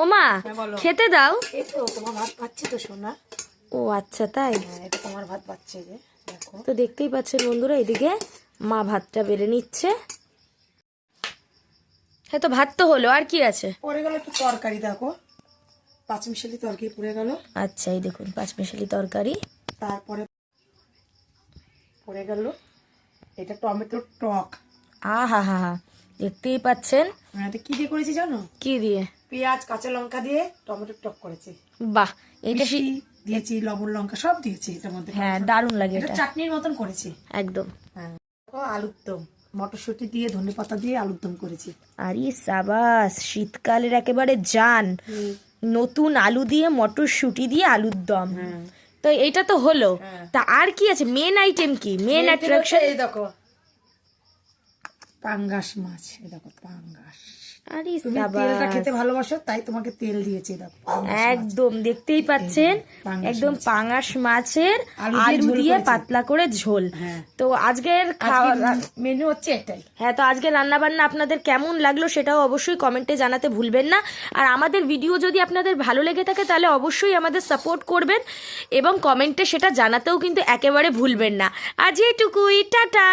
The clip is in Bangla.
ও মা খেতে দাও। এই তো তোমার ভাত পাচ্ছি তো সোনা। ও আচ্ছা তাই। এটা তোমার ভাত পাচ্ছে যে দেখো। তো দেখতেই পাচ্ছেন বন্ধুরা, এদিকে মা ভাতটা বেড়ে নিচ্ছে। হ্যাঁ তো ভাত তো হলো, আর কি আছে? পড়ে গেল একটু তরকারি, দেখো পাঁচমিশালি তরকারি পড়ে গেল। আচ্ছা এই দেখুন পাঁচমিশালি তরকারি। তারপরে পড়ে গেল এটা টমেটোর টক। হা হা হা, দেখতেই পাচ্ছেন। এটা কি দিয়ে করেছি জানো? কি দিয়ে? পেঁয়াজ কাঁচা লঙ্কা দিয়ে টমেটোর টক করেছি। বাহ, এটা দিয়েছি, লবণ লঙ্কা সব দিয়েছি এটার মধ্যে। হ্যাঁ দারুণ লাগে এটা এটা, চাটনির মতন করেছি একদম। হ্যাঁ। আলুর দম, মটরশুঁটি দিয়ে ধনেপাতা দিয়ে আলুর দম করেছি। আরে সাবাস, শীতকালের একেবারে জান। নতুন আলু দিয়ে মটরশুঁটি দিয়ে আলুর দম। তো এইটা তো হলো, তা আর কি আছে? মেন আইটেম কি? Main attraction? এই দেখো পাঙ্গাস মাছ, এই দেখো পাঙ্গাস। আরে তুমি তেলটা খেতে ভালোবাসো তাই তোমাকে তেল দিয়েছি, দেখো একদম দেখতেই পাচ্ছেন, একদম পাঙাশ মাছের আলু দিয়ে পাতলা করে ঝোল। তো আজকের খাওয়া মেনু হচ্ছে এটাই। হ্যাঁ, তো আজকে রান্না বান্না আপনাদের কেমন লাগলো সেটাও অবশ্যই কমেন্টে জানাতে ভুলবেন না। আর আমাদের ভিডিও যদি আপনাদের ভালো লেগে থাকে তাহলে অবশ্যই আমাদের সাপোর্ট করবেন এবং কমেন্টে সেটা জানাতেও কিন্তু একেবারে ভুলবেন না। আজ এইটুকুই, টাটা।